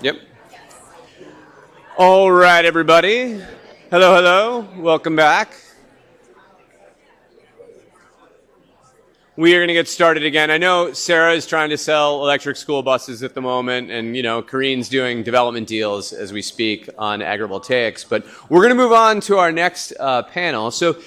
Yep. All right, everybody. Hello, hello. Welcome back. We are going to get started again. I know Sarah is trying to sell electric school buses at the moment, and Kareen's doing development deals as we speak on agrivoltaics. But we're going to move on to our next panel. So,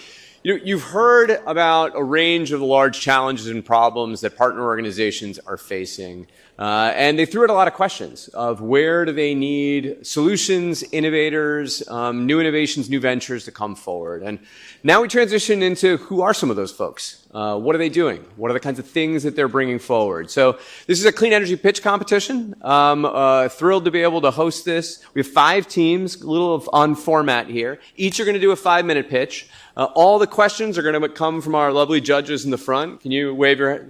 you've heard about a range of large challenges and problems that partner organizations are facing. And they threw out a lot of questions of where do they need solutions, innovators, new innovations, new ventures to come forward. And now we transition into who are some of those folks? What are they doing? What are the kinds of things that they're bringing forward? So this is a clean energy pitch competition. Thrilled to be able to host this. We have 5 teams, a little on format here. Each are going to do a 5-minute pitch. All the questions are going to come from our lovely judges in the front. Can you wave your,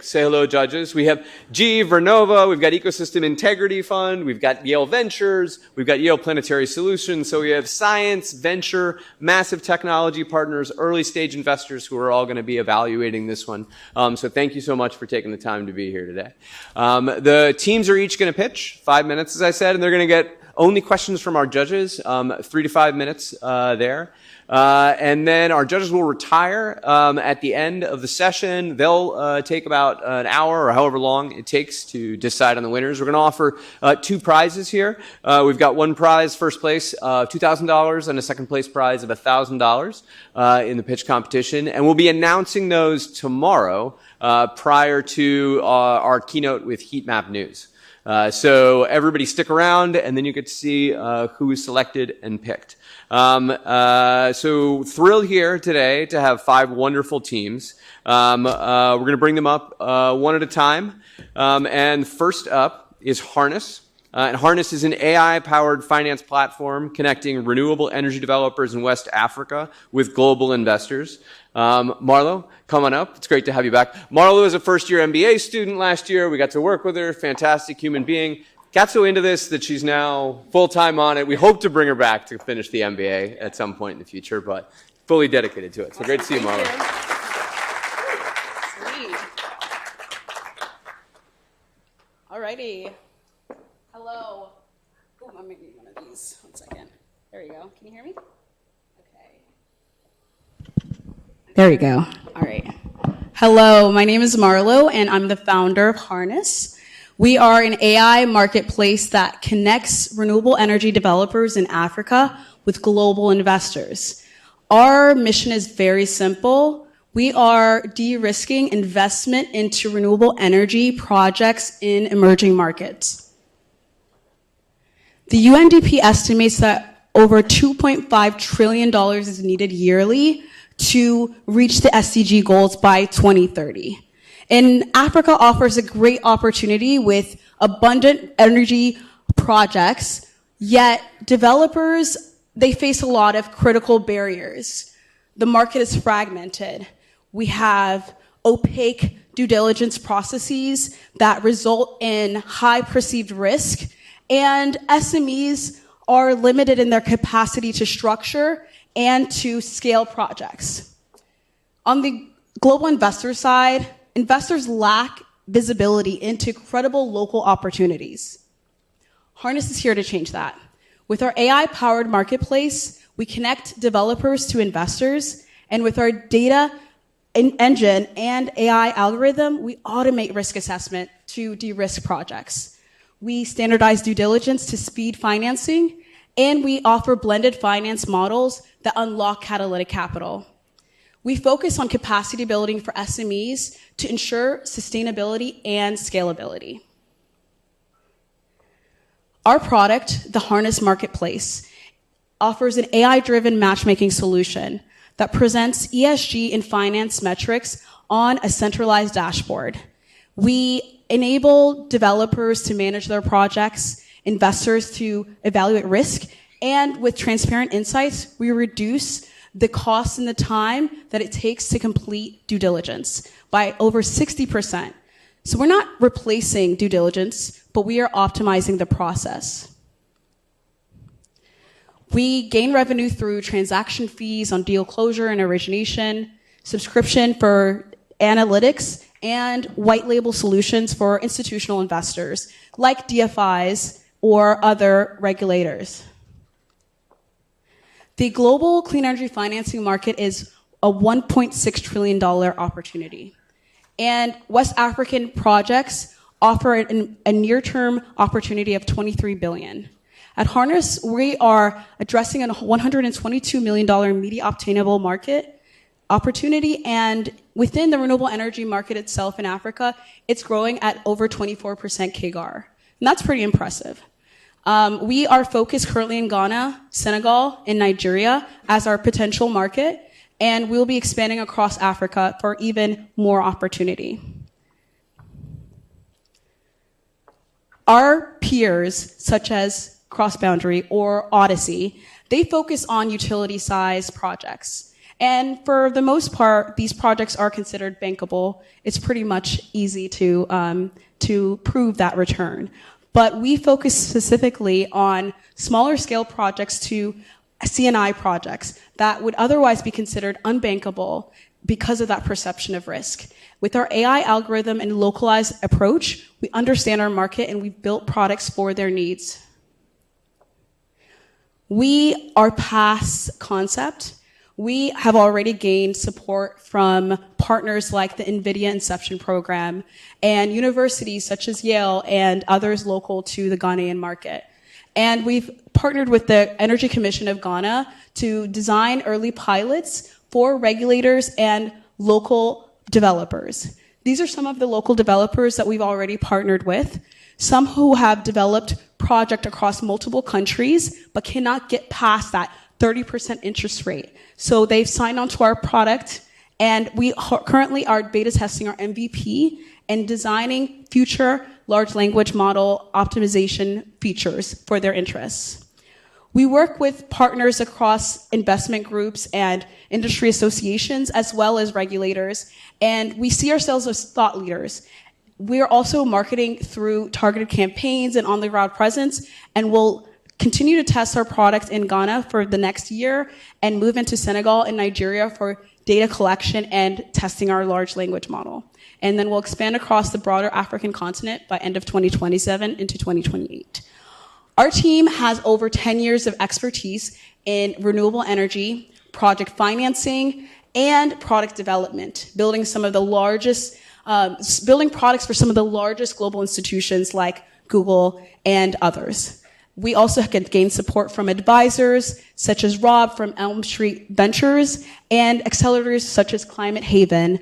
say hello, judges? We have GE Vernova, we've got Ecosystem Integrity Fund, we've got Yale Ventures, we've got Yale Planetary Solutions. So we have science, venture, massive technology partners, early stage investors who are all going to be evaluating this one. So thank you so much for taking the time to be here today. The teams are each going to pitch 5 minutes, as I said, and they're going to get only questions from our judges, 3 to 5 minutes there. And then our judges will retire at the end of the session. They'll take about an hour or however long it takes to decide on the winners. We're going to offer 2 prizes here. We've got one prize, first place, $2,000, and a second place prize of $1,000 in the pitch competition. And we'll be announcing those tomorrow prior to our keynote with Heat Map News. So everybody stick around, and then you get to see who is selected and picked. So thrilled here today to have 5 wonderful teams. We're going to bring them up one at a time. And first up is Harness. And Harness is an AI-powered finance platform connecting renewable energy developers in West Africa with global investors. Marlo, come on up. It's great to have you back. Marlo is a first-year MBA student last year. We got to work with her. Fantastic human being. Got so into this that she's now full-time on it. We hope to bring her back to finish the MBA at some point in the future, but fully dedicated to it. So great to see you, Marlo. Sweet. All righty. Hello. Oh, I'm making one of these. 1 second. There you go. Can you hear me? Okay. There we go. All right. Hello, my name is Marlo, and I'm the founder of Harness. We are an AI marketplace that connects renewable energy developers in Africa with global investors. Our mission is very simple. We are de-risking investment into renewable energy projects in emerging markets. The UNDP estimates that over $2.5 trillion is needed yearly to reach the SDG goals by 2030. And Africa offers a great opportunity with abundant energy projects, yet developers, they face a lot of critical barriers. The market is fragmented. We have opaque due diligence processes that result in high perceived risk, and SMEs are limited in their capacity to structure and to scale projects. On the global investor side, investors lack visibility into credible local opportunities. Harness is here to change that. With our AI-powered marketplace, we connect developers to investors, and with our data engine and AI algorithm, we automate risk assessment to de-risk projects. We standardize due diligence to speed financing, and we offer blended finance models that unlock catalytic capital. We focus on capacity building for SMEs to ensure sustainability and scalability. Our product, the Harness Marketplace, offers an AI-driven matchmaking solution that presents ESG and finance metrics on a centralized dashboard. We enable developers to manage their projects, investors to evaluate risk, and with transparent insights, we reduce the cost and the time that it takes to complete due diligence by over 60%. So we're not replacing due diligence, but we are optimizing the process. We gain revenue through transaction fees on deal closure and origination, subscription for analytics, and white label solutions for institutional investors like DFIs, or other regulators. The global clean energy financing market is a $1.6 trillion opportunity. And West African projects offer a near-term opportunity of $23 billion. At Harness, we are addressing a $122 million immediate obtainable market opportunity, and within the renewable energy market itself in Africa, it's growing at over 24% CAGR. And that's pretty impressive. We are focused currently in Ghana, Senegal, and Nigeria as our potential market, and we'll be expanding across Africa for even more opportunity. Our peers, such as Cross-Boundary or Odyssey, they focus on utility-size projects. And for the most part, these projects are considered bankable. It's pretty much easy to prove that return. But we focus specifically on smaller scale projects to C&I projects that would otherwise be considered unbankable because of that perception of risk. With our AI algorithm and localized approach, we understand our market and we've built products for their needs. We are past concept. We have already gained support from partners like the NVIDIA Inception Program and universities such as Yale and others local to the Ghanaian market. And we've partnered with the Energy Commission of Ghana to design early pilots for regulators and local developers. These are some of the local developers that we've already partnered with, some who have developed projects across multiple countries but cannot get past that 30% interest rate. So they've signed on to our product, and we currently are beta testing our MVP and designing future large language model optimization features for their interests. We work with partners across investment groups and industry associations as well as regulators, and we see ourselves as thought leaders. We're also marketing through targeted campaigns and on-the-ground presence, and we'll continue to test our product in Ghana for the next year and move into Senegal and Nigeria for data collection and testing our large language model. And then we'll expand across the broader African continent by end of 2027 into 2028. Our team has over 10 years of expertise in renewable energy, project financing, and product development, building products for some of the largest global institutions like Google and others. We also can gain support from advisors such as Rob from Elm Street Ventures and accelerators such as Climate Haven.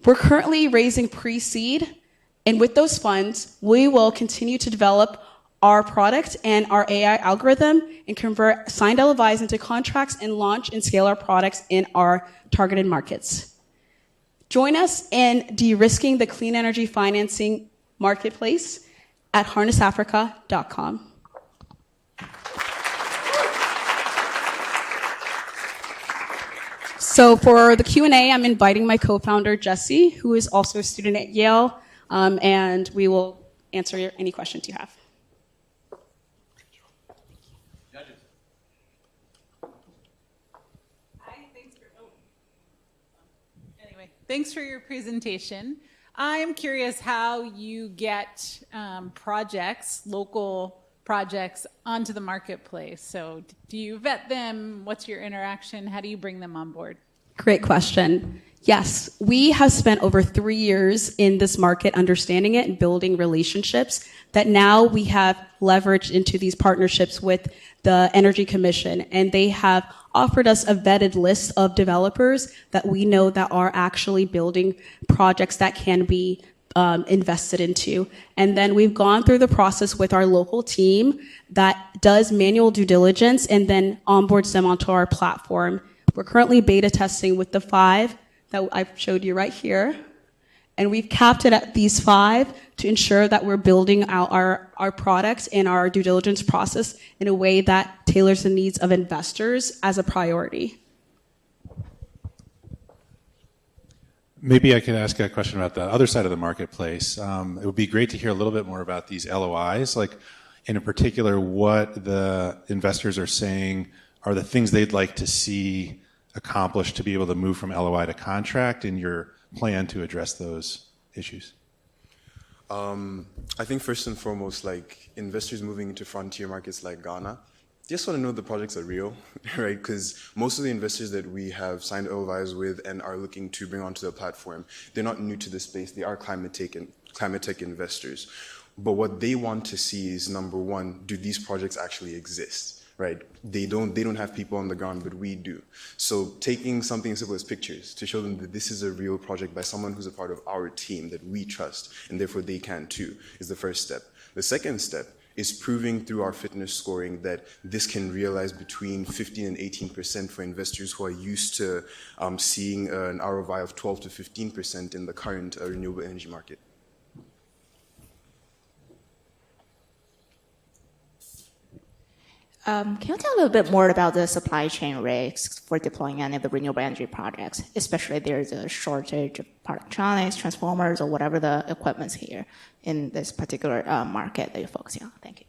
We're currently raising pre-seed, and with those funds, we will continue to develop our product and our AI algorithm and convert signed LOIs into contracts and launch and scale our products in our targeted markets. Join us in de-risking the clean energy financing marketplace at harnessafrica.com. So for the Q&A, I'm inviting my co-founder, Jesse, who is also a student at Yale, and we will answer any questions you have. Thanks for your presentation. I'm curious how you get projects, local projects, onto the marketplace. So do you vet them? What's your interaction? How do you bring them on board? Great question. Yes, we have spent over 3 years in this market understanding it and building relationships that now we have leveraged into these partnerships with the Energy Commission, and they have offered us a vetted list of developers that we know that are actually building projects that can be invested into. And then we've gone through the process with our local team that does manual due diligence and then onboards them onto our platform. We're currently beta testing with the 5 that I've showed you right here. And we've capped it at these 5 to ensure that we're building out our product and our due diligence process in a way that tailors the needs of investors as a priority. Maybe I could ask a question about the other side of the marketplace. It would be great to hear a little bit more about these LOIs, like in particular what the investors are saying are the things they'd like to see accomplished to be able to move from LOI to contract, and your plan to address those issues. I think first and foremost, like investors moving into frontier markets like Ghana, they just want to know the projects are real, right? Because most of the investors that we have signed LOIs with and are looking to bring onto the platform, they're not new to the space. They are climate tech investors. But what they want to see is, number one, do these projects actually exist? Right? They don't have people on the ground, but we do. So taking something as simple as pictures to show them that this is a real project by someone who's a part of our team that we trust, and therefore they can too, is the first step. The second step is proving through our fitness scoring that this can realize between 15 and 18% for investors who are used to seeing an ROI of 12 to 15% in the current renewable energy market. Can you tell a little bit more about the supply chain risks for deploying any of the renewable energy projects, especially there's a shortage of power electronics, transformers, or whatever the equipment's here in this particular market that you're focusing on? Thank you.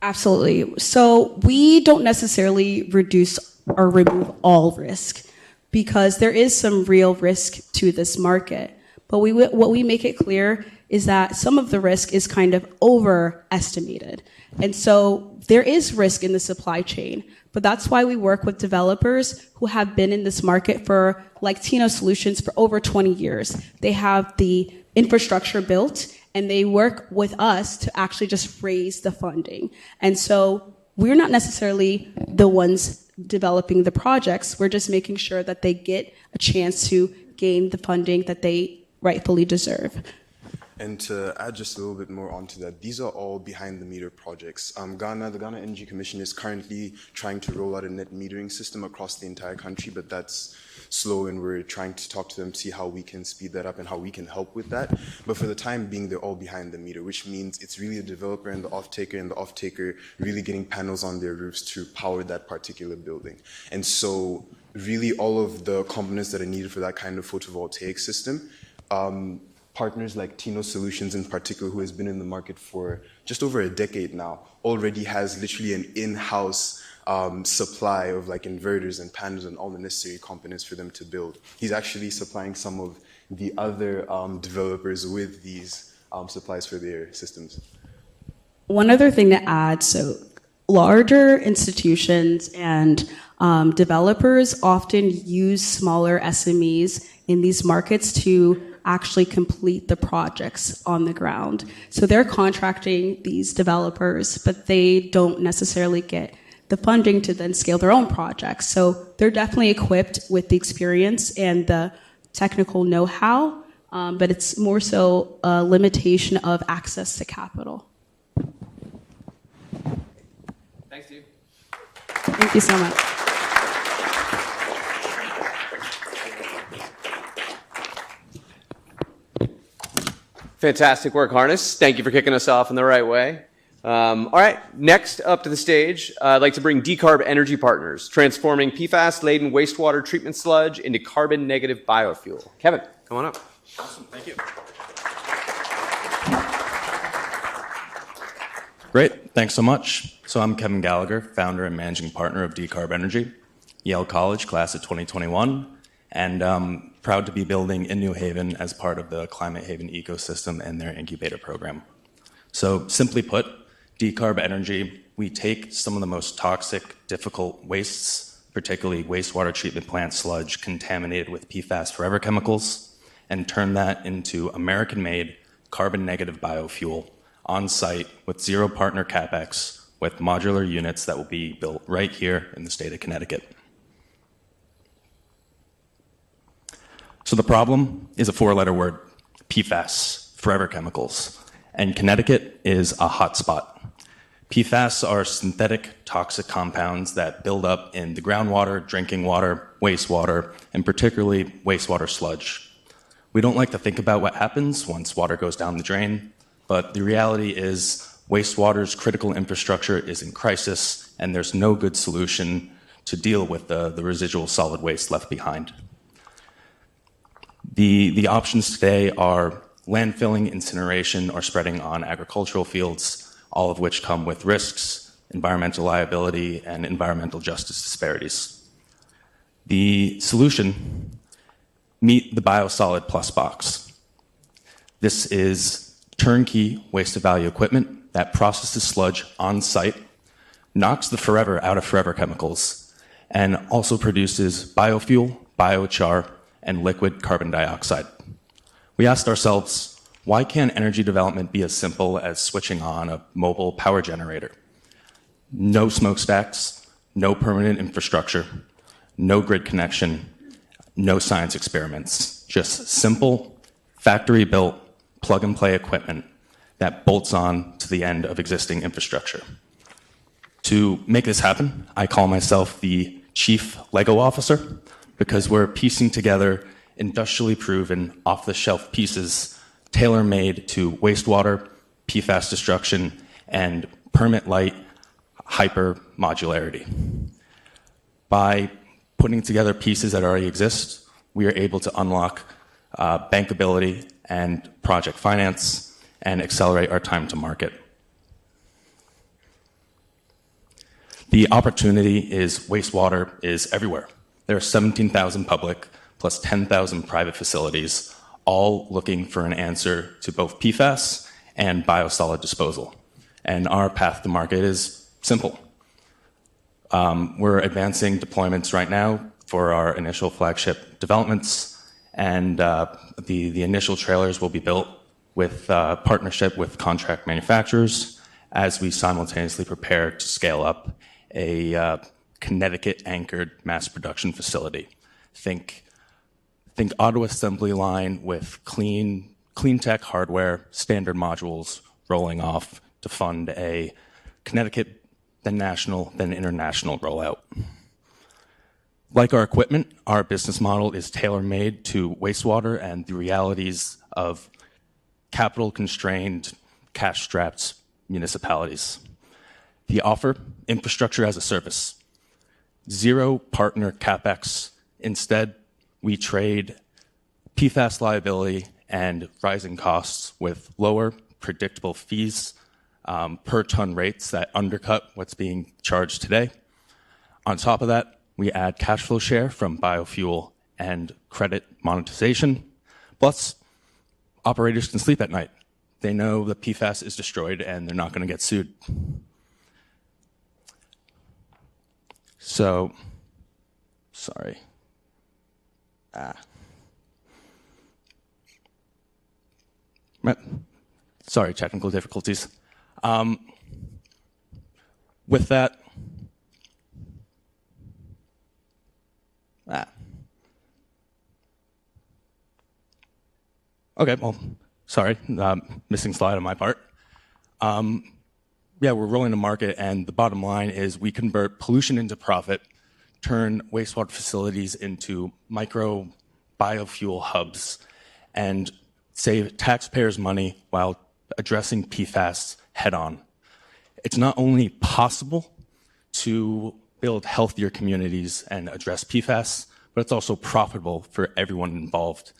Absolutely. So we don't necessarily reduce or remove all risk because there is some real risk to this market. But what we make it clear is that some of the risk is kind of overestimated. And so there is risk in the supply chain, but that's why we work with developers who have been in this market for, like Tino Solutions, for over 20 years. They have the infrastructure built, and they work with us to actually just raise the funding. And so we're not necessarily the ones developing the projects. We're just making sure that they get a chance to gain the funding that they rightfully deserve. And to add just a little bit more onto that, these are all behind-the-meter projects. The Ghana Energy Commission is currently trying to roll out a net metering system across the entire country, but that's slow, and we're trying to talk to them, see how we can speed that up and how we can help with that. But for the time being, they're all behind the meter, which means it's really the developer and the off-taker really getting panels on their roofs to power that particular building. And so really all of the components that are needed for that kind of photovoltaic system, partners like Tino Solutions in particular, who has been in the market for just over a decade now, already has literally an in-house supply of like inverters and panels and all the necessary components for them to build. He's actually supplying some of the other developers with these supplies for their systems. One other thing to add, so larger institutions and developers often use smaller SMEs in these markets to actually complete the projects on the ground. So they're contracting these developers, but they don't necessarily get the funding to then scale their own projects. So they're definitely equipped with the experience and the technical know-how, but it's more so a limitation of access to capital. Thanks, Steve. Thank you so much. Fantastic work, Harness. Thank you for kicking us off in the right way. All right, next up to the stage, I'd like to bring Decarb Energy Partners, transforming PFAS-laden wastewater treatment sludge into carbon-negative biofuel. Kevin, come on up. Awesome, thank you. Great, thanks so much. So I'm Kevin Gallagher, founder and managing partner of Decarb Energy, Yale College, class of 2021, and proud to be building in New Haven as part of the Climate Haven ecosystem and their incubator program. So simply put, Decarb Energy, we take some of the most toxic, difficult wastes, particularly wastewater treatment plant sludge contaminated with PFAS forever chemicals, and turn that into American-made carbon-negative biofuel on site with zero partner capex with modular units that will be built right here in the state of Connecticut. So the problem is a four-letter word, PFAS, forever chemicals, and Connecticut is a hotspot. PFAS are synthetic toxic compounds that build up in the groundwater, drinking water, wastewater, and particularly wastewater sludge. We don't like to think about what happens once water goes down the drain, but the reality is wastewater's critical infrastructure is in crisis, and there's no good solution to deal with the residual solid waste left behind. The options today are landfilling, incineration, or spreading on agricultural fields, all of which come with risks, environmental liability, and environmental justice disparities. The solution, meet the Biosolid Plus box. This is turnkey waste-to-value equipment that processes sludge on site, knocks the forever out of forever chemicals, and also produces biofuel, biochar, and liquid carbon dioxide. We asked ourselves, why can't energy development be as simple as switching on a mobile power generator? No smokestacks, no permanent infrastructure, no grid connection, no science experiments, just simple, factory-built, plug-and-play equipment that bolts on to the end of existing infrastructure. To make this happen, I call myself the Chief Lego Officer because we're piecing together industrially proven, off-the-shelf pieces tailor-made to wastewater, PFAS destruction, and permit-light hyper-modularity. By putting together pieces that already exist, we are able to unlock bankability and project finance and accelerate our time to market. The opportunity is wastewater is everywhere. There are 17,000 public plus 10,000 private facilities, all looking for an answer to both PFAS and biosolid disposal. And our path to market is simple. We're advancing deployments right now for our initial flagship developments, and the initial trailers will be built with partnership with contract manufacturers as we simultaneously prepare to scale up a Connecticut-anchored mass production facility. Think auto assembly line with clean tech hardware, standard modules rolling off to fund a Connecticut, then national, then international rollout. Like our equipment, our business model is tailor-made to wastewater and the realities of capital-constrained, cash-strapped municipalities. The offer, infrastructure as a service. Zero partner CapEx. Instead, we trade PFAS liability and rising costs with lower, predictable fees per ton rates that undercut what's being charged today. On top of that, we add cash flow share from biofuel and credit monetization. Plus, operators can sleep at night. They know the PFAS is destroyed and they're not going to get sued. So, sorry. Sorry, technical difficulties. With that, okay, well, sorry, missing slide on my part. Yeah, we're rolling to market, and the bottom line is we convert pollution into profit, turn wastewater facilities into micro biofuel hubs, and save taxpayers' money while addressing PFAS head-on. It's not only possible to build healthier communities and address PFAS, but it's also profitable for everyone involved.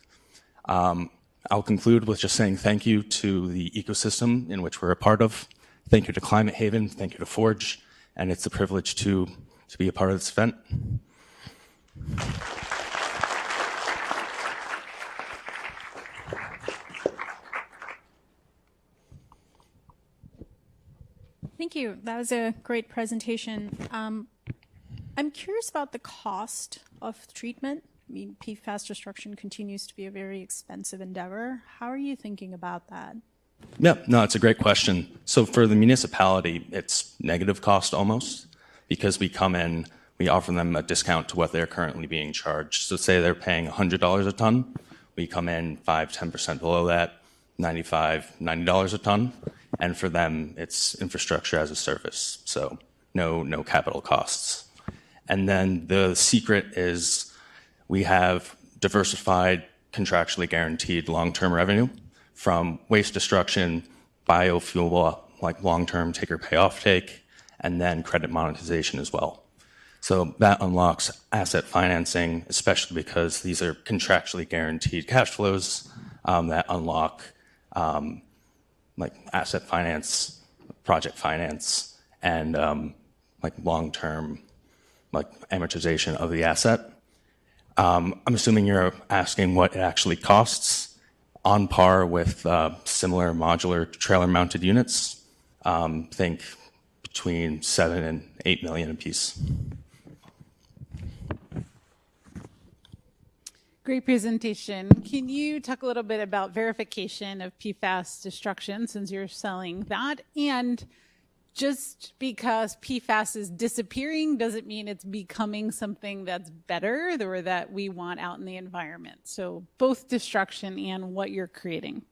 I'll conclude with just saying thank you to the ecosystem in which we're a part of. Thank you to Climate Haven, thank you to Forge, and it's a privilege to be a part of this event. Thank you. That was a great presentation. I'm curious about the cost of treatment. I mean, PFAS destruction continues to be a very expensive endeavor. How are you thinking about that? Yeah, no, it's a great question. So for the municipality, it's negative cost almost, because we come in, we offer them a discount to what they're currently being charged. So say they're paying $100 a ton, we come in 5–10% below that, $90 a ton. And for them, it's infrastructure as a service, so no capital costs. And then the secret is we have diversified, contractually guaranteed long-term revenue from waste destruction, biofuel, like long-term take-or-pay offtake, and then credit monetization as well. So that unlocks asset financing, especially because these are contractually guaranteed cash flows that unlock like asset finance, project finance, and like long-term like amortization of the asset. I'm assuming you're asking what it actually costs. on par with similar modular trailer-mounted units. Think between 7 and 8 million apiece. Great presentation. Can you talk a little bit about verification of PFAS destruction, since you're selling that? And just because PFAS is disappearing doesn't mean it's becoming something that's better or that we want out in the environment. So both destruction and what you're creating.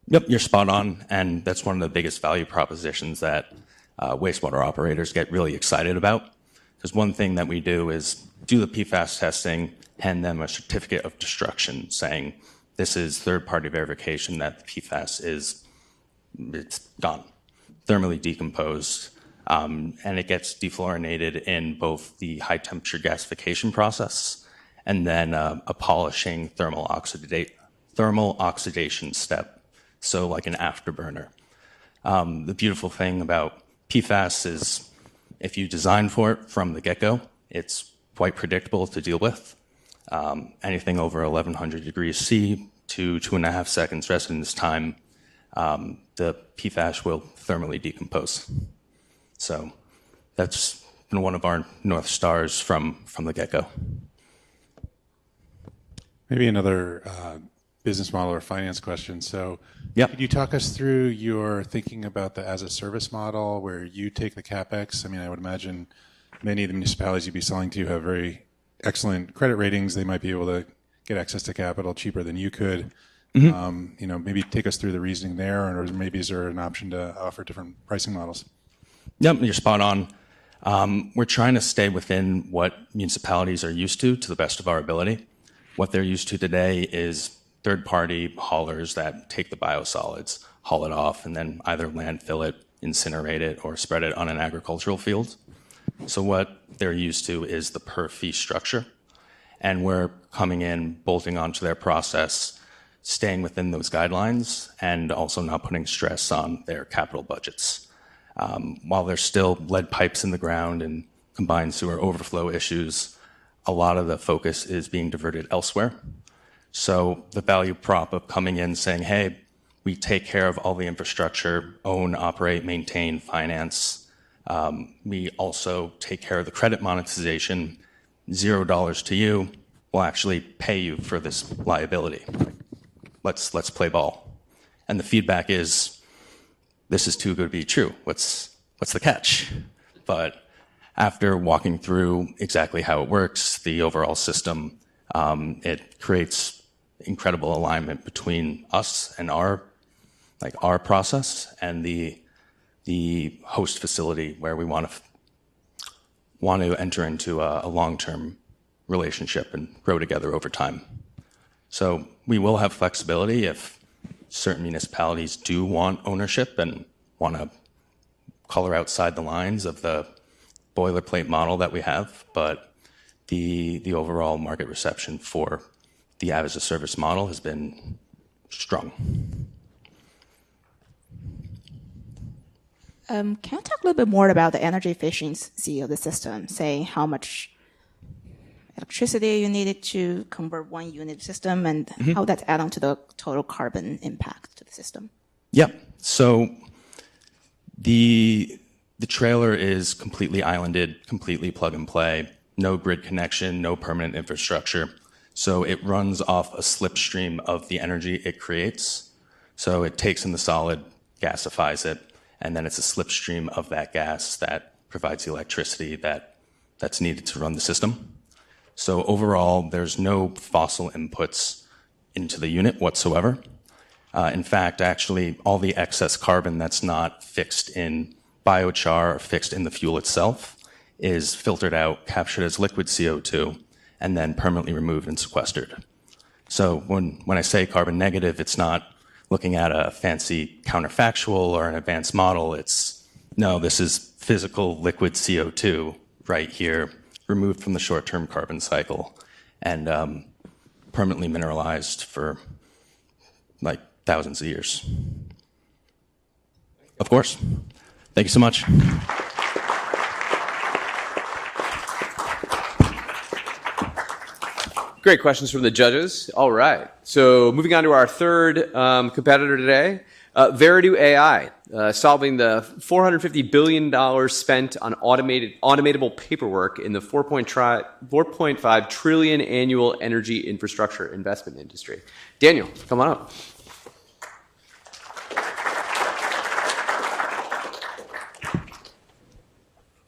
Yep, you're spot on, and that's one of the biggest value propositions that wastewater operators get really excited about. Because one thing that we do is do the PFAS testing, hand them a certificate of destruction saying this is third-party verification that the PFAS it's gone, thermally decomposed, and it gets defluorinated in both the high-temperature gasification process and then a polishing thermal oxidation step, so like an afterburner. The beautiful thing about PFAS is if you design for it from the get-go, it's quite predictable to deal with. Anything over 1100 degrees C to 2.5 seconds residence time, the PFAS will thermally decompose. So that's been one of our North Stars from the get-go. Maybe another business model or finance question. So Yep. could you talk us through your thinking about the as-a-service model where you take the CapEx? I mean, I would imagine many of the municipalities you'd be selling to have very excellent credit ratings. They might be able to get access to capital cheaper than you could. Maybe take us through the reasoning there, or maybe is there an option to offer different pricing models? Yep, you're spot on. We're trying to stay within what municipalities are used to the best of our ability. What they're used to today is third-party haulers that take the biosolids, haul it off, and then either landfill it, incinerate it, or spread it on an agricultural field. So what they're used to is the per-fee structure, and we're coming in, bolting onto their process, staying within those guidelines, and also not putting stress on their capital budgets. While there's still lead pipes in the ground and combined sewer overflow issues, a lot of the focus is being diverted elsewhere. So the value prop of coming in saying, hey, we take care of all the infrastructure, own, operate, maintain, finance. We also take care of the credit monetization. $0 to you. We'll actually pay you for this liability. Let's play ball. And the feedback is, this is too good to be true. What's the catch? But after walking through exactly how it works, the overall system, it creates incredible alignment between us and our process and the host facility where we want to enter into a long-term relationship and grow together over time. So we will have flexibility if certain municipalities do want ownership and want to color outside the lines of the boilerplate model that we have, but the overall market reception for the as-a-service model has been strong. Can you talk a little bit more about the energy efficiency of the system, say how much electricity you needed to convert one unit system and how that's add on to the total carbon impact to the system? Yep. So the trailer is completely islanded, completely plug and play, no grid connection, no permanent infrastructure. So it runs off a slipstream of the energy it creates. So it takes in the solid, gasifies it, and then it's a slipstream of that gas that provides the electricity that's needed to run the system. So overall, there's no fossil inputs into the unit whatsoever. In fact, actually, all the excess carbon that's not fixed in biochar or fixed in the fuel itself is filtered out, captured as liquid CO2, and then permanently removed and sequestered. So when I say carbon negative, it's not looking at a fancy counterfactual or an advanced model. No, this is physical liquid CO2 right here, removed from the short-term carbon cycle and permanently mineralized for like thousands of years. Of course. Thank you so much. Great questions from the judges. All right. So moving on to our third competitor today, Veridu AI, solving the $450 billion spent on automatable paperwork in the 4.5 trillion annual energy infrastructure investment industry. Daniel, come on up.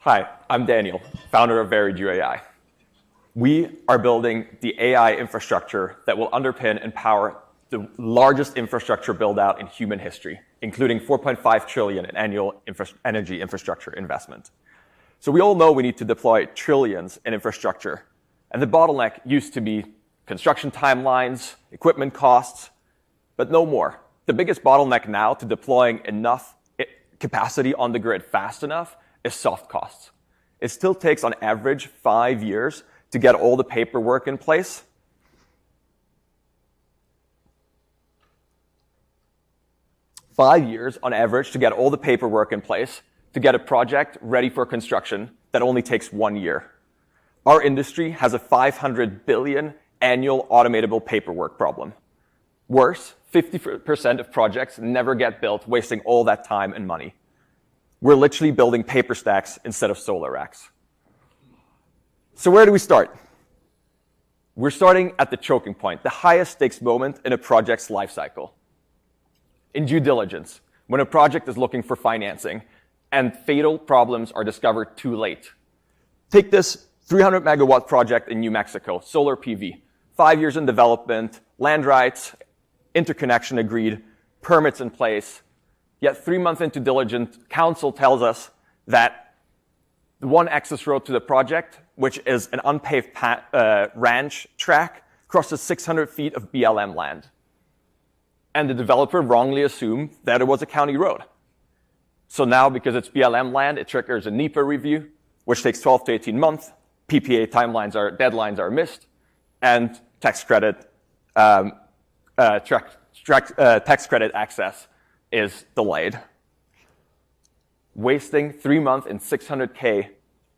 Hi, I'm Daniel, founder of Veridu AI. We are building the AI infrastructure that will underpin and power the largest infrastructure build-out in human history, including 4.5 trillion in annual energy infrastructure investment. So we all know we need to deploy trillions in infrastructure, and the bottleneck used to be construction timelines, equipment costs, but no more. The biggest bottleneck now to deploying enough capacity on the grid fast enough is soft costs. It still takes on average 5 years to get all the paperwork in place. Five years on average to get all the paperwork in place to get a project ready for construction that only takes 1 year. Our industry has a 500 billion annual automatable paperwork problem. Worse, 50% of projects never get built, wasting all that time and money. We're literally building paper stacks instead of solar racks. So where do we start? We're starting at the choking point, the highest stakes moment in a project's life cycle. In due diligence, when a project is looking for financing and fatal problems are discovered too late. Take this 300 megawatt project in New Mexico, solar PV. 5 years in development, land rights, interconnection agreed, permits in place. Yet 3 months into diligence, council tells us that the one access road to the project, which is an unpaved ranch track, crosses 600 feet of BLM land. And the developer wrongly assumed that it was a county road. So now, because it's BLM land, it triggers a NEPA review, which takes 12 to 18 months. PPA deadlines are missed, and tax credit access is delayed, wasting 3 months and $600K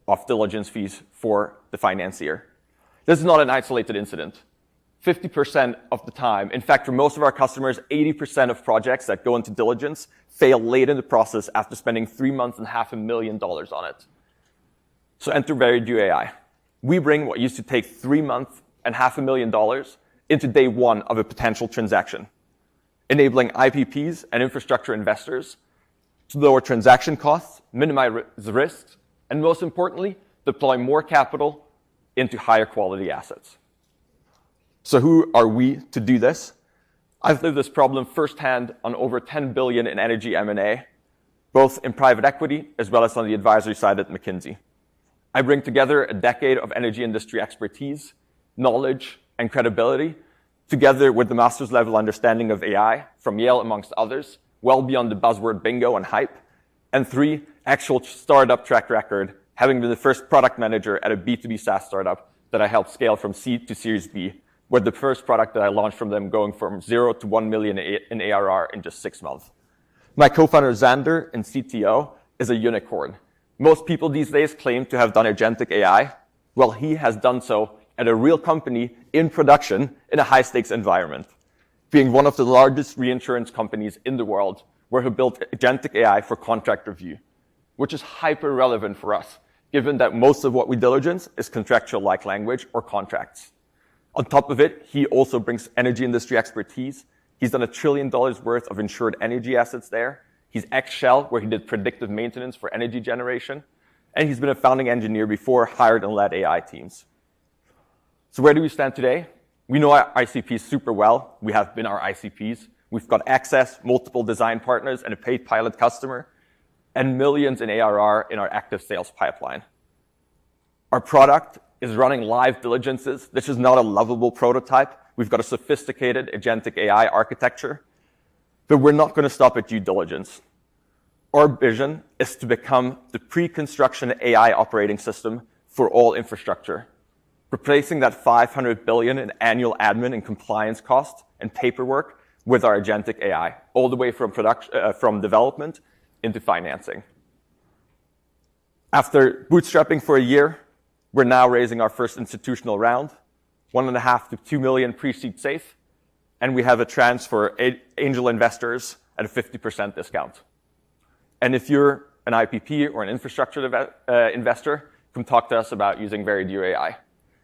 of diligence fees for the financier. This is not an isolated incident. 50% of the time, in fact, for most of our customers, 80% of projects that go into diligence fail late in the process after spending 3 months and $500,000 on it. So enter Veridu AI. We bring what used to take 3 months and $500,000 into day one of a potential transaction, enabling IPPs and infrastructure investors to lower transaction costs, minimize risks, and most importantly, deploy more capital into higher quality assets. So who are we to do this? I've lived this problem firsthand on over 10 billion in energy M&A, both in private equity as well as on the advisory side at McKinsey. I bring together a decade of energy industry expertise, knowledge, and credibility, together with the master's level understanding of AI from Yale, amongst others, well beyond the buzzword bingo and hype, and 3, actual startup track record, having been the first product manager at a B2B SaaS startup that I helped scale from seed to Series B, with the first product that I launched from them going from 0 to 1 million in ARR in just 6 months. My co-founder, Xander, and CTO, is a unicorn. Most people these days claim to have done agentic AI. Well, he has done so at a real company in production in a high-stakes environment, being one of the largest reinsurance companies in the world, where he built agentic AI for contract review, which is hyper-relevant for us, given that most of what we diligence is contractual-like language or contracts. On top of it, he also brings energy industry expertise. He's done $1 trillion worth of insured energy assets there. He's ex-Shell, where he did predictive maintenance for energy generation. And he's been a founding engineer before, hired and led AI teams. So where do we stand today? We know our ICPs super well. We have been our ICPs. We've got access, multiple design partners, and a paid pilot customer, and millions in ARR in our active sales pipeline. Our product is running live diligences. This is not a lovable prototype. We've got a sophisticated agentic AI architecture, but we're not going to stop at due diligence. Our vision is to become the pre-construction AI operating system for all infrastructure, replacing that 500 billion in annual admin and compliance costs and paperwork with our agentic AI, all the way from from development into financing. After bootstrapping for a year, we're now raising our first institutional round, 1.5 to 2 million pre-seed safe, and we have a chance for angel investors at a 50% discount. And if you're an IPP or an infrastructure investor, come talk to us about using Veridio AI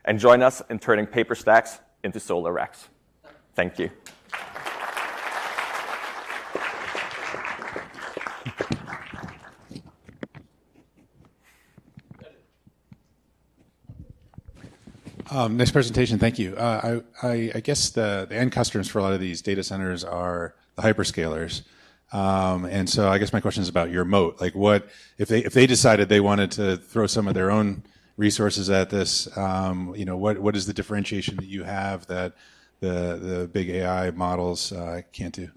and join us in turning paper stacks into solar racks. Thank you. Nice presentation, thank you. I guess the end customers for a lot of these data centers are the hyperscalers. And so I guess my question is about your moat. Like what, if they decided they wanted to throw some of their own resources at this, what is the differentiation that you have that the big AI models can't do?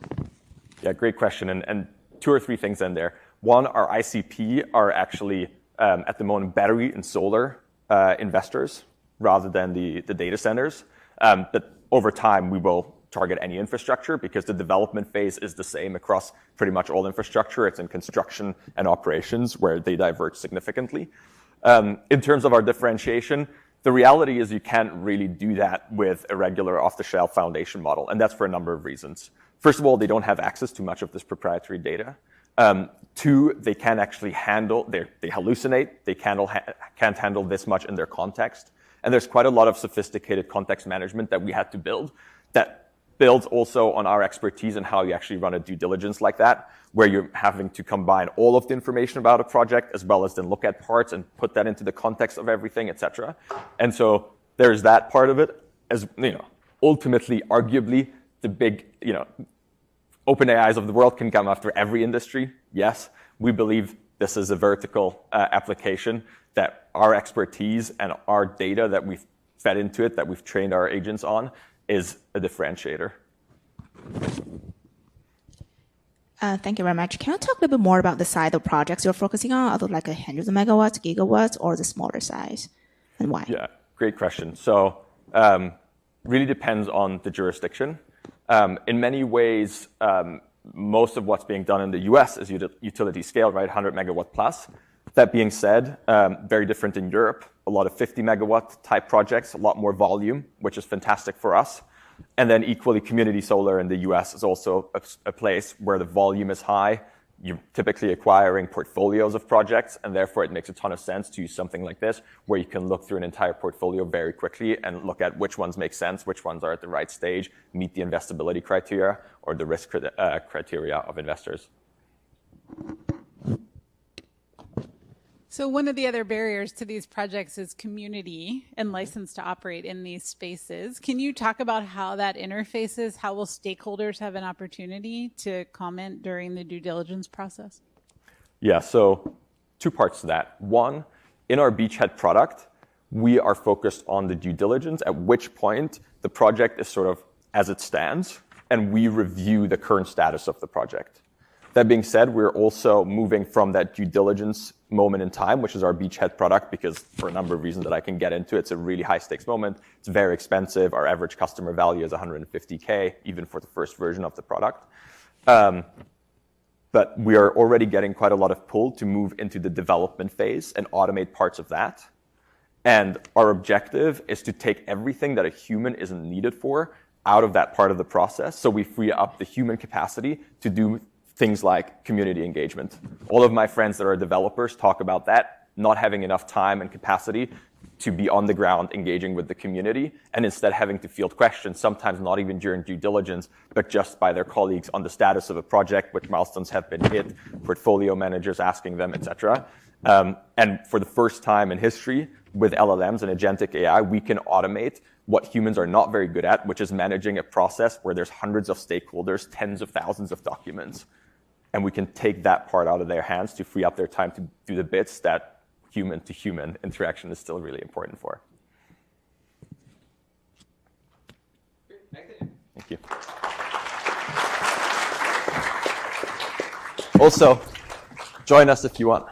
Yeah, great question. And 2 or 3 things in there. One, our ICP are actually, at the moment, battery and solar investors rather than the data centers. But over time, we will target any infrastructure because the development phase is the same across pretty much all infrastructure. It's in construction and operations where they diverge significantly. In terms of our differentiation, the reality is you can't really do that with a regular off-the-shelf foundation model, and that's for a number of reasons. First of all, they don't have access to much of this proprietary data. 2, they can't actually handle, they hallucinate, they can't handle this much in their context. And there's quite a lot of sophisticated context management that we had to build that builds also on our expertise in how you actually run a due diligence like that, where you're having to combine all of the information about a project as well as then look at parts and put that into the context of everything, et cetera. And so there's that part of it. As ultimately, arguably, the big, open AIs of the world can come after every industry. Yes, we believe this is a vertical application that our expertise and our data that we've fed into it, that we've trained our agents on, is a differentiator. Thank you very much. Can you talk a little bit more about the size of projects you're focusing on? Are they like hundreds of megawatts, gigawatts, or the smaller size, and why? Yeah, great question. So really depends on the jurisdiction. In many ways, most of what's being done in the US is utility scale, right? 100 megawatt plus. That being said, very different in Europe. A lot of 50 megawatt type projects, a lot more volume, which is fantastic for us. And then equally, community solar in the US is also a place where the volume is high. You're typically acquiring portfolios of projects, and therefore it makes a ton of sense to use something like this, where you can look through an entire portfolio very quickly and look at which ones make sense, which ones are at the right stage, meet the investability criteria or the risk criteria of investors. So one of the other barriers to these projects is community and license to operate in these spaces. Can you talk about how that interfaces? How will stakeholders have an opportunity to comment during the due diligence process? Yeah, so 2 parts to that. One, in our beachhead product, we are focused on the due diligence, at which point the project is sort of as it stands, and we review the current status of the project. That being said, we're also moving from that due diligence moment in time, which is our beachhead product, because for a number of reasons that I can get into, it's a really high stakes moment. It's very expensive. Our average customer value is $150K, even for the first version of the product. But we are already getting quite a lot of pull to move into the development phase and automate parts of that. And our objective is to take everything that a human isn't needed for out of that part of the process, so we free up the human capacity to do things like community engagement. All of my friends that are developers talk about that, not having enough time and capacity to be on the ground engaging with the community, and instead having to field questions, sometimes not even during due diligence, but just by their colleagues on the status of a project, which milestones have been hit, portfolio managers asking them, et cetera. And for the first time in history, with LLMs and agentic AI, we can automate what humans are not very good at, which is managing a process where there's hundreds of stakeholders, tens of thousands of documents. And we can take that part out of their hands to free up their time to do the bits that human-to-human interaction is still really important for. Thank you. Also, join us if you want.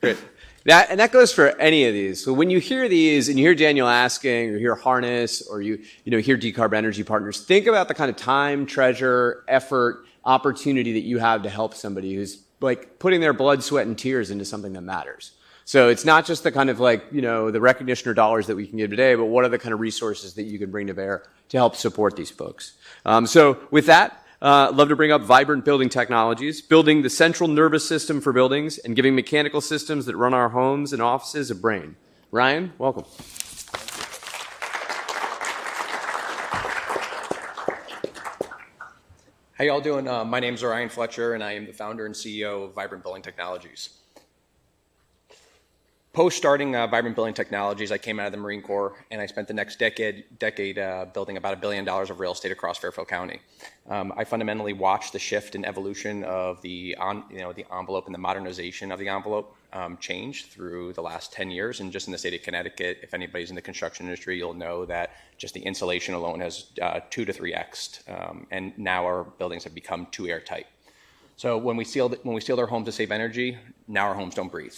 Great. That goes for any of these. So when you hear these and you hear Daniel asking, or you hear Harness, or you hear Decarb Energy Partners, think about the kind of time, treasure, effort, opportunity that you have to help somebody who's like putting their blood, sweat, and tears into something that matters. So it's not just the kind of like, the recognition or dollars that we can give today, but what are the kind of resources that you can bring to bear to help support these folks? So with that, love to bring up Vibrant Building Technologies, building the central nervous system for buildings and giving mechanical systems that run our homes and offices a brain. Ryan, welcome. How y'all doing? My name is Ryan Fletcher, and I am the founder and CEO of Vibrant Building Technologies. Post starting Vibrant Building Technologies, I came out of the Marine Corps, and I spent the next decade building about $1 billion of real estate across Fairfield County. I fundamentally watched the shift and evolution of the envelope and the modernization of the envelope change through the last 10 years. And just in the state of Connecticut, if anybody's in the construction industry, you'll know that just the insulation alone has 2 to 3x'd, and now our buildings have become too airtight. So when we sealed our homes to save energy, now our homes don't breathe.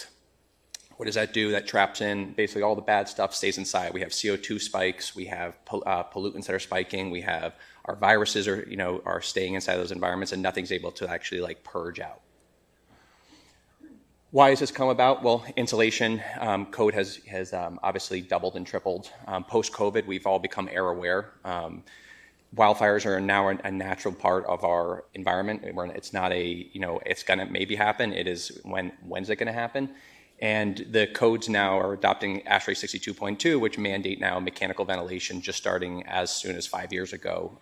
What does that do? That traps in basically all the bad stuff stays inside. We have CO2 spikes. We have pollutants that are spiking. We have our viruses are staying inside those environments, and nothing's able to actually like purge out. Why has this come about? Well, insulation code has obviously doubled and tripled. Post-COVID, we've all become air aware. Wildfires are now a natural part of our environment. It's not it's gonna maybe happen. It is when's it gonna happen? And the codes now are adopting ASHRAE 62.2, which mandate now mechanical ventilation just starting as soon as 5 years ago.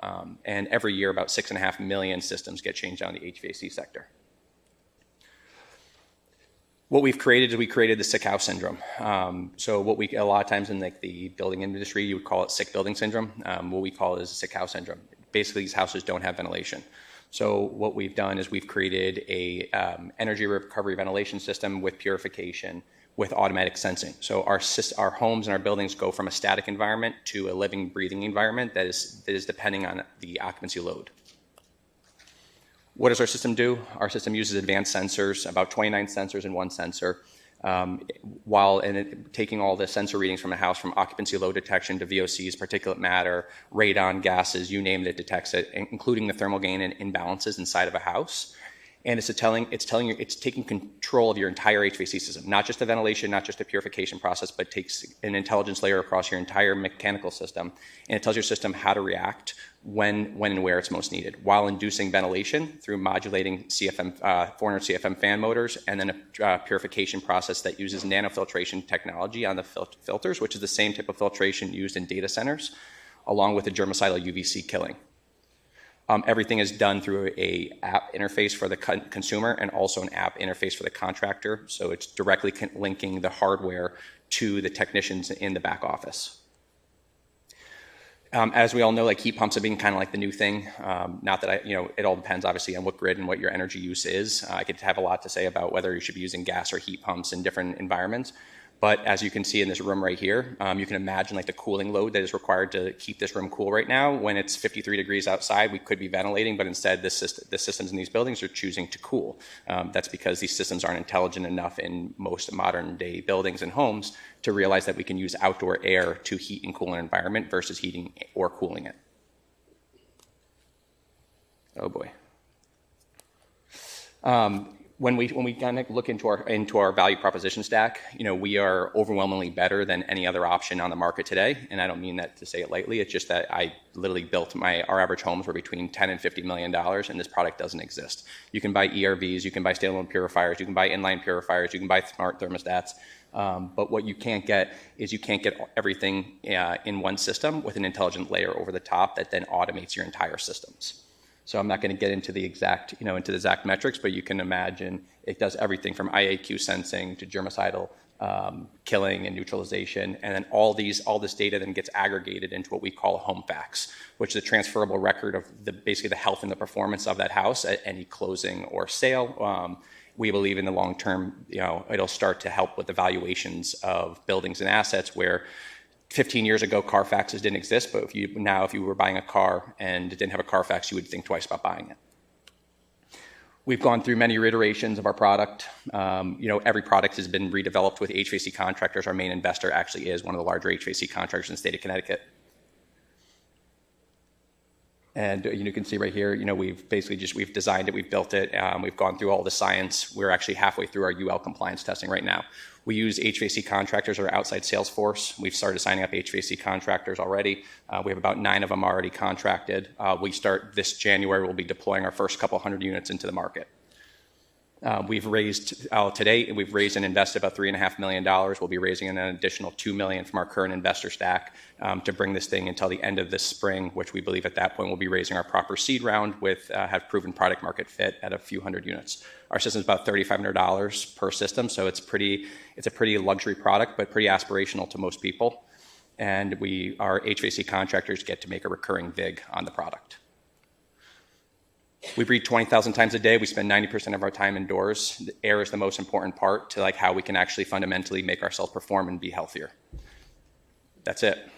And every year, about 6.5 million systems get changed out in the HVAC sector. What we've created is we created the sick house syndrome. So a lot of times in like the building industry, you would call it sick building syndrome. What we call it is sick house syndrome. Basically, these houses don't have ventilation. So what we've done is we've created a energy recovery ventilation system with purification, with automatic sensing. So our homes and our buildings go from a static environment to a living, breathing environment that is depending on the occupancy load. What does our system do? Our system uses advanced sensors, about 29 sensors in one sensor, taking all the sensor readings from a house, from occupancy load detection to VOCs, particulate matter, radon, gases, you name it, it detects it, including the thermal gain and imbalances inside of a house. And it's taking control of your entire HVAC system, not just the ventilation, not just the purification process, but takes an intelligence layer across your entire mechanical system, and it tells your system how to react when and where it's most needed, while inducing ventilation through modulating 400 CFM fan motors, and then a purification process that uses nanofiltration technology on the filters, which is the same type of filtration used in data centers, along with the germicidal UVC killing. Everything is done through a app interface for the consumer and also an app interface for the contractor. So it's directly linking the hardware to the technicians in the back office. As we all know, like heat pumps have been kind of like the new thing. Not that it all depends obviously on what grid and what your energy use is. I could have a lot to say about whether you should be using gas or heat pumps in different environments. But as you can see in this room right here, you can imagine like the cooling load that is required to keep this room cool right now. When it's 53 degrees outside, we could be ventilating, but instead the systems in these buildings are choosing to cool. That's because these systems aren't intelligent enough in most modern day buildings and homes to realize that we can use outdoor air to heat and cool an environment versus heating or cooling it. Oh boy. When we kind of look into our value proposition stack, we are overwhelmingly better than any other option on the market today. And I don't mean that to say it lightly. It's just that I literally built our average homes were between $10 and $50 million, and this product doesn't exist. You can buy ERVs, you can buy standalone purifiers, you can buy inline purifiers, you can buy smart thermostats. But what you can't get is you can't get everything in one system with an intelligent layer over the top that then automates your entire systems. So I'm not going to get into the exact, into the exact metrics, but you can imagine it does everything from IAQ sensing to germicidal killing and neutralization, and then all this data then gets aggregated into what we call a home facts, which is a transferable record of basically the health and the performance of that house at any closing or sale. We believe in the long term, it'll start to help with the valuations of buildings and assets where 15 years ago, Carfaxes didn't exist, but if you were buying a car and it didn't have a Carfax, you would think twice about buying it. We've gone through many iterations of our product. Every product has been redeveloped with HVAC contractors. Our main investor actually is one of the larger HVAC contractors in the state of Connecticut. And you can see right here, we've designed it, we've built it, we've gone through all the science. We're actually halfway through our UL compliance testing right now. We use HVAC contractors, our outside sales force. We've started signing up HVAC contractors already. We have about 9 of them already contracted. We start this January, we'll be deploying our first couple hundred units into the market. We've raised and invested about $3.5 million. We'll be raising an additional $2 million from our current investor stack to bring this thing until the end of this spring, which we believe at that point we'll be raising our proper seed round with have proven product market fit at a few hundred units. Our system is about $3,500 per system, so it's a pretty luxury product, but pretty aspirational to most people. And our HVAC contractors get to make a recurring VIG on the product. We breathe 20,000 times a day. We spend 90% of our time indoors. The air is the most important part to how we can actually fundamentally make ourselves perform and be healthier. That's it.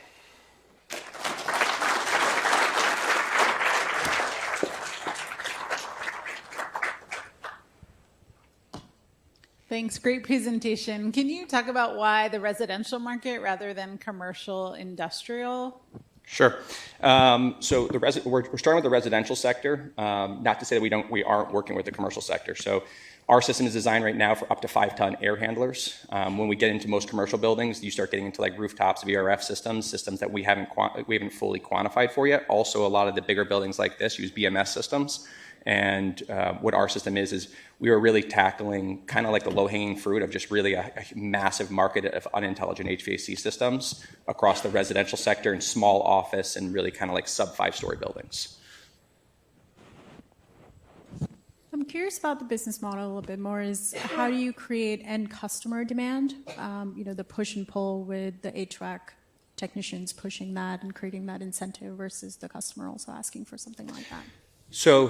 Thanks. Great presentation. Can you talk about why the residential market rather than commercial industrial? Sure. So we're starting with the residential sector. Not to say that we aren't working with the commercial sector. So our system is designed right now for up to 5-ton air handlers. When we get into most commercial buildings, you start getting into rooftops, VRF systems that we haven't fully quantified for yet. Also, a lot of the bigger buildings like this use BMS systems. And what our system is we are really tackling kind of like the low-hanging fruit of just really a massive market of unintelligent HVAC systems across the residential sector and small office and really kind of like sub-5-story buildings. I'm curious about the business model a little bit more. Is how do you create end customer demand? The push and pull with the HVAC technicians pushing that and creating that incentive versus the customer also asking for something like that. So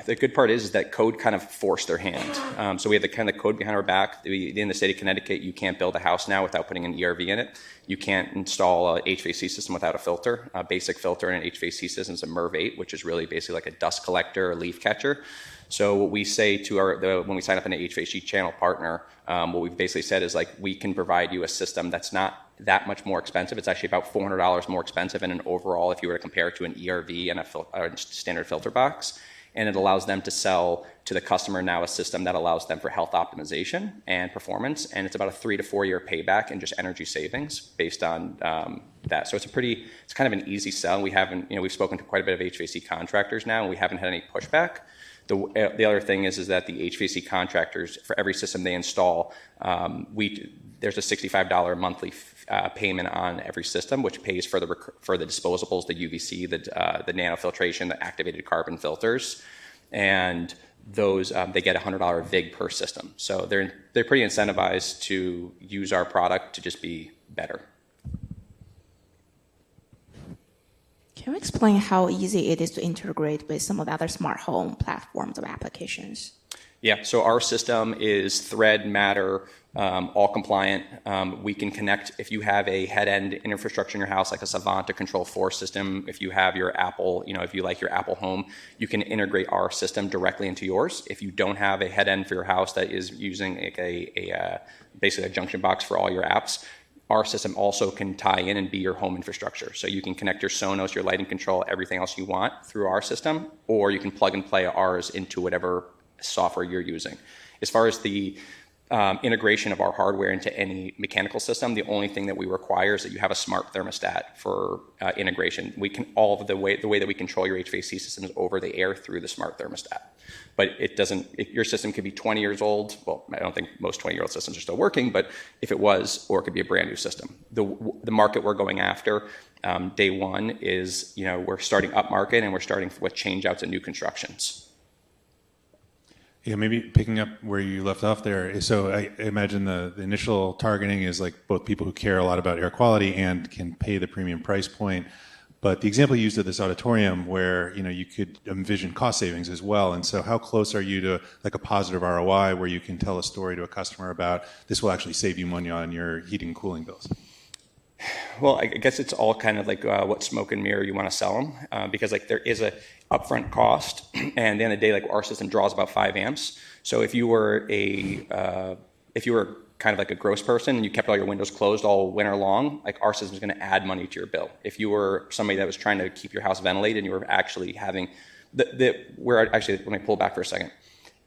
the good part is that code kind of forced their hand. So we have the kind of code behind our back. In the state of Connecticut, you can't build a house now without putting an ERV in it. You can't install a HVAC system without a filter. A basic filter in an HVAC system is a MERV 8, which is really basically like a dust collector or leaf catcher. So what we say to when we sign up an HVAC channel partner, what we've basically said is we can provide you a system that's not that much more expensive. It's actually about $400 more expensive in an overall if you were to compare it to an ERV and a standard filter box. And it allows them to sell to the customer now a system that allows them for health optimization and performance. And it's about a 3 to 4 year payback and just energy savings based on that. So it's kind of an easy sell. We've spoken to quite a bit of HVAC contractors now, and we haven't had any pushback. The other thing is that the HVAC contractors, for every system they install, there's a $65 monthly payment on every system, which pays for the disposables, the UVC, the nanofiltration, the activated carbon filters, and those they get a $100 VIG per system. So they're pretty incentivized to use our product to just be better. Can you explain how easy it is to integrate with some of the other smart home platforms or applications? Yeah, so our system is Thread, Matter, all compliant. We can connect if you have a head-end infrastructure in your house, like a Savant, a Control4 system. If you have your Apple, if you like your Apple Home, you can integrate our system directly into yours. If you don't have a head-end for your house that is using basically a junction box for all your apps, our system also can tie in and be your home infrastructure. So you can connect your Sonos, your lighting control, everything else you want through our system, or you can plug and play ours into whatever software you're using. As far as the integration of our hardware into any mechanical system, the only thing that we require is that you have a smart thermostat for integration. We can the way that we control your HVAC system is over the air through the smart thermostat. But your system could be 20 years old. Well, I don't think most 20-year-old systems are still working, but if it was, or it could be a brand new system. The market we're going after, day one is, we're starting up market and we're starting with change outs and new constructions. Yeah, maybe picking up where you left off there. So I imagine the initial targeting is both people who care a lot about air quality and can pay the premium price point. But the example you used at this auditorium where, you could envision cost savings as well. And so how close are you to a positive ROI where you can tell a story to a customer about this will actually save you money on your heating and cooling bills? Well, I guess it's all kind of what smoke and mirror you want to sell them, because there is a upfront cost, and at the end of the day, our system draws about 5 amps. So if you were if you were kind of like a gross person and you kept all your windows closed all winter long, like our system is going to add money to your bill. If you were somebody that was trying to keep your house ventilated and you were actually having let me pull back for a second.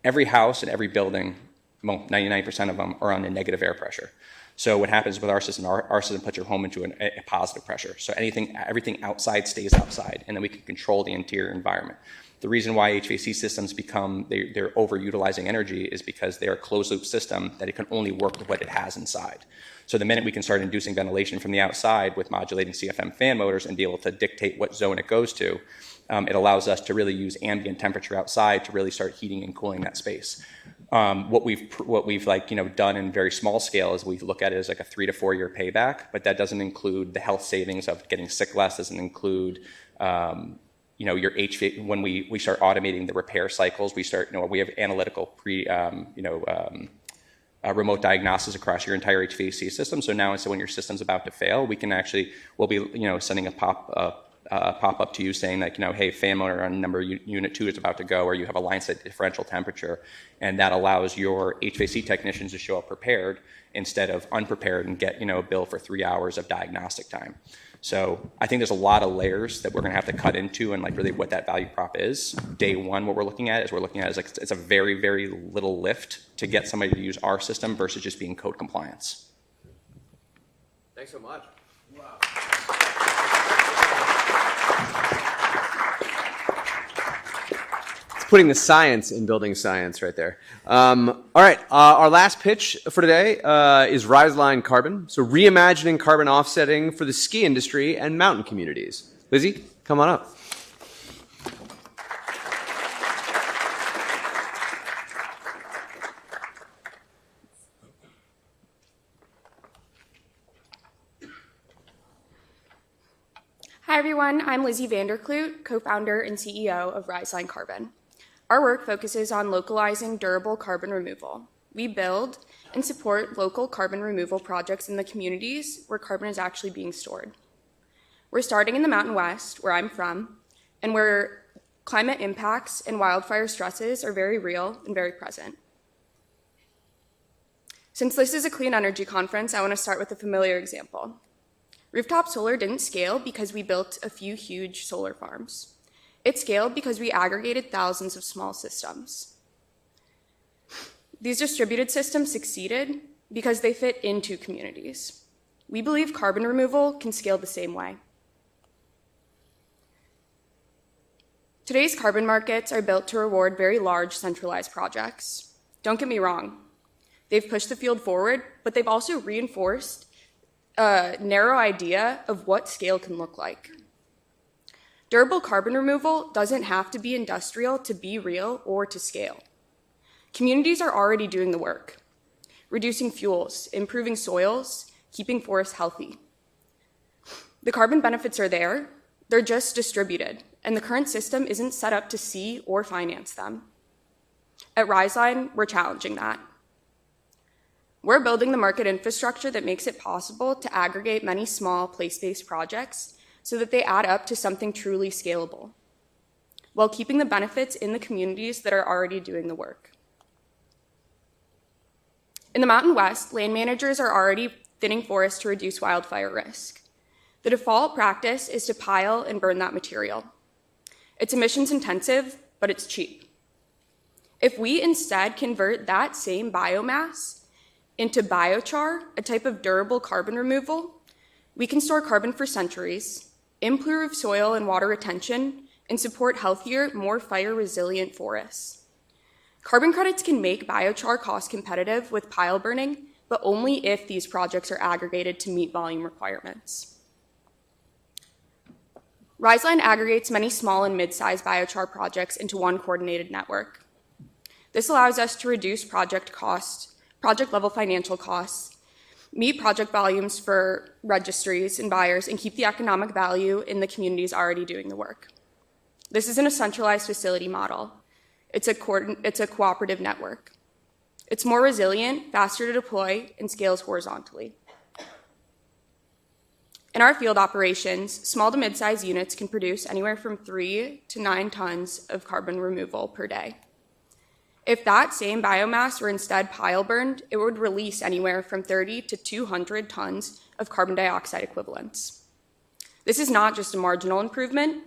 Every house and every building, well, 99% of them are on a negative air pressure. So what happens with our system puts your home into a positive pressure. So everything outside stays outside, and then we can control the interior environment. The reason why HVAC systems they're overutilizing energy is because they're a closed loop system that it can only work with what it has inside. So the minute we can start inducing ventilation from the outside with modulating CFM fan motors and be able to dictate what zone it goes to, it allows us to really use ambient temperature outside to really start heating and cooling that space. What we've done in very small scale is we look at it as like a 3 to 4 year payback, but that doesn't include the health savings of getting sick less. Doesn't include your HVAC. When we start automating the repair cycles, we have analytical remote diagnosis across your entire HVAC system. So now, when your system's about to fail, we'll be sending a pop-up to you saying that, hey, fan motor on number unit 2 is about to go, or you have a line set differential temperature, and that allows your HVAC technicians to show up prepared instead of unprepared and get a bill for 3 hours of diagnostic time. So I think there's a lot of layers that we're going to have to cut into, and really what that value prop is. Day one, what we're looking at is it's a very, very little lift to get somebody to use our system versus just being code compliance. Thanks so much. Wow. Putting the science in building science right there. All right, our last pitch for today is Riseline Carbon. So reimagining carbon offsetting for the ski industry and mountain communities. Lizzie, come on up. Hi everyone, I'm Lizzie Vanderkloot, co-founder and CEO of Riseline Carbon. Our work focuses on localizing durable carbon removal. We build and support local carbon removal projects in the communities where carbon is actually being stored. We're starting in the Mountain West, where I'm from, and where climate impacts and wildfire stresses are very real and very present. Since this is a clean energy conference, I want to start with a familiar example. Rooftop solar didn't scale because we built a few huge solar farms. It scaled because we aggregated thousands of small systems. These distributed systems succeeded because they fit into communities. We believe carbon removal can scale the same way. Today's carbon markets are built to reward very large centralized projects. Don't get me wrong. They've pushed the field forward, but they've also reinforced a narrow idea of what scale can look like. Durable carbon removal doesn't have to be industrial to be real or to scale. Communities are already doing the work, reducing fuels, improving soils, keeping forests healthy. The carbon benefits are there, they're just distributed, and the current system isn't set up to see or finance them. At Riseline, we're challenging that. We're building the market infrastructure that makes it possible to aggregate many small place-based projects so that they add up to something truly scalable, while keeping the benefits in the communities that are already doing the work. In the Mountain West, land managers are already thinning forests to reduce wildfire risk. The default practice is to pile and burn that material. It's emissions intensive, but it's cheap. If we instead convert that same biomass into biochar, a type of durable carbon removal, we can store carbon for centuries, improve soil and water retention, and support healthier, more fire-resilient forests. Carbon credits can make biochar cost competitive with pile burning, but only if these projects are aggregated to meet volume requirements. Riseline aggregates many small and mid-sized biochar projects into one coordinated network. This allows us to reduce project-level financial costs, meet project volumes for registries and buyers, and keep the economic value in the communities already doing the work. This isn't a centralized facility model. It's a cooperative network. It's more resilient, faster to deploy, and scales horizontally. In our field operations, small to mid-sized units can produce anywhere from 3 to 9 tons of carbon removal per day. If that same biomass were instead pile burned, it would release anywhere from 30 to 200 tons of carbon dioxide equivalents. This is not just a marginal improvement,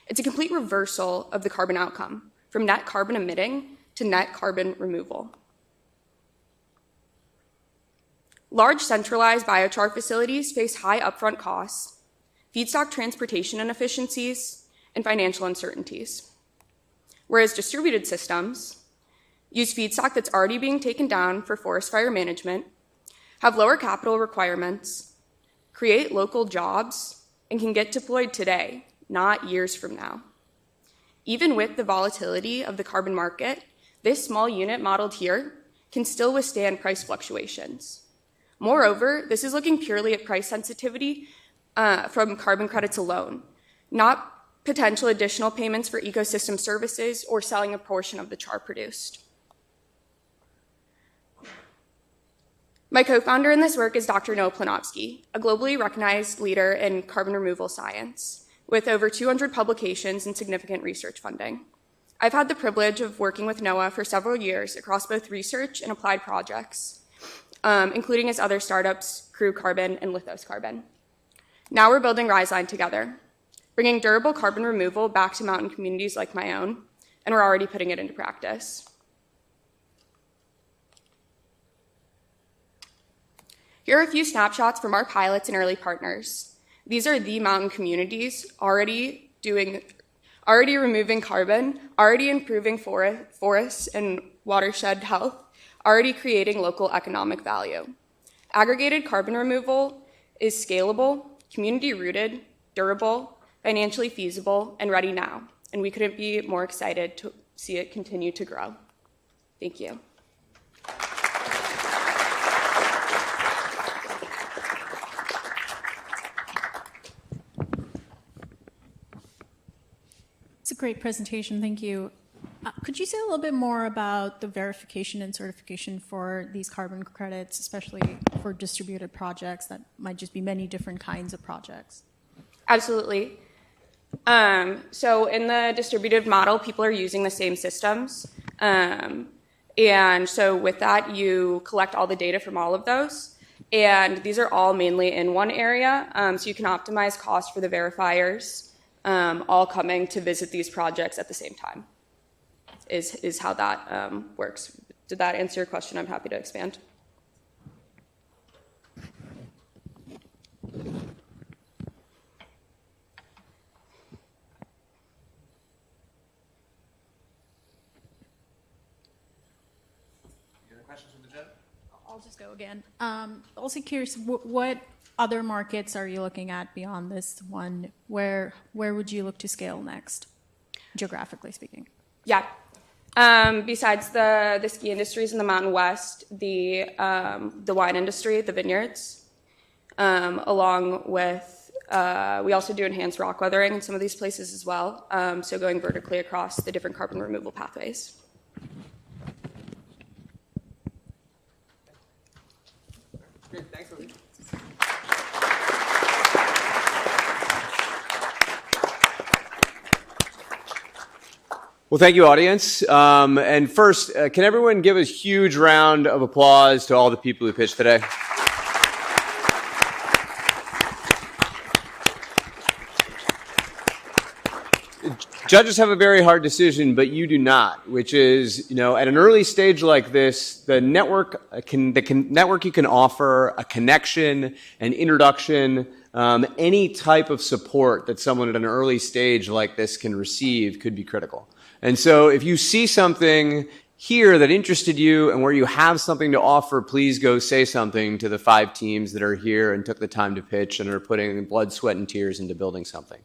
it's a complete reversal of the carbon outcome, from net carbon emitting to net carbon removal. Large centralized biochar facilities face high upfront costs, feedstock transportation inefficiencies, and financial uncertainties. Whereas distributed systems use feedstock that's already being taken down for forest fire management, have lower capital requirements, create local jobs, and can get deployed today, not years from now. Even with the volatility of the carbon market, this small unit modeled here can still withstand price fluctuations. Moreover, this is looking purely at price sensitivity from carbon credits alone, not potential additional payments for ecosystem services or selling a portion of the char produced. My co-founder in this work is Dr. Noah Planowski, a globally recognized leader in carbon removal science, with over 200 publications and significant research funding. I've had the privilege of working with Noah for several years across both research and applied projects, including his other startups, Crew Carbon and Lithos Carbon. Now we're building RiseLine together, bringing durable carbon removal back to mountain communities like my own, and we're already putting it into practice. Here are a few snapshots from our pilots and early partners. These are the mountain communities already removing carbon, already improving forests and watershed health, already creating local economic value. Aggregated carbon removal is scalable, community-rooted, durable, financially feasible, and ready now. And we couldn't be more excited to see it continue to grow. Thank you. It's a great presentation, thank you. Could you say a little bit more about the verification and certification for these carbon credits, especially for distributed projects that might just be many different kinds of projects? Absolutely. So in the distributed model, people are using the same systems. And so with that, you collect all the data from all of those. And these are all mainly in one area. So you can optimize cost for the verifiers, all coming to visit these projects at the same time, is how that works. Did that answer your question? I'm happy to expand. I'll just go again. Also curious, what other markets are you looking at beyond this one? Where would you look to scale next, geographically speaking? Yeah. Besides the ski industries in the Mountain West, the wine industry, the vineyards, along with, we also do enhanced rock weathering in some of these places as well. So going vertically across the different carbon removal pathways. Great, thanks, Lily. Well, thank you, audience. And first, can everyone give a huge round of applause to all the people who pitched today? Judges have a very hard decision, but you do not, which is, at an early stage like this, the network you can offer, a connection, an introduction, any type of support that someone at an early stage like this can receive could be critical. And so if you see something here that interested you and where you have something to offer, please go say something to the 5 teams that are here and took the time to pitch and are putting blood, sweat, and tears into building something.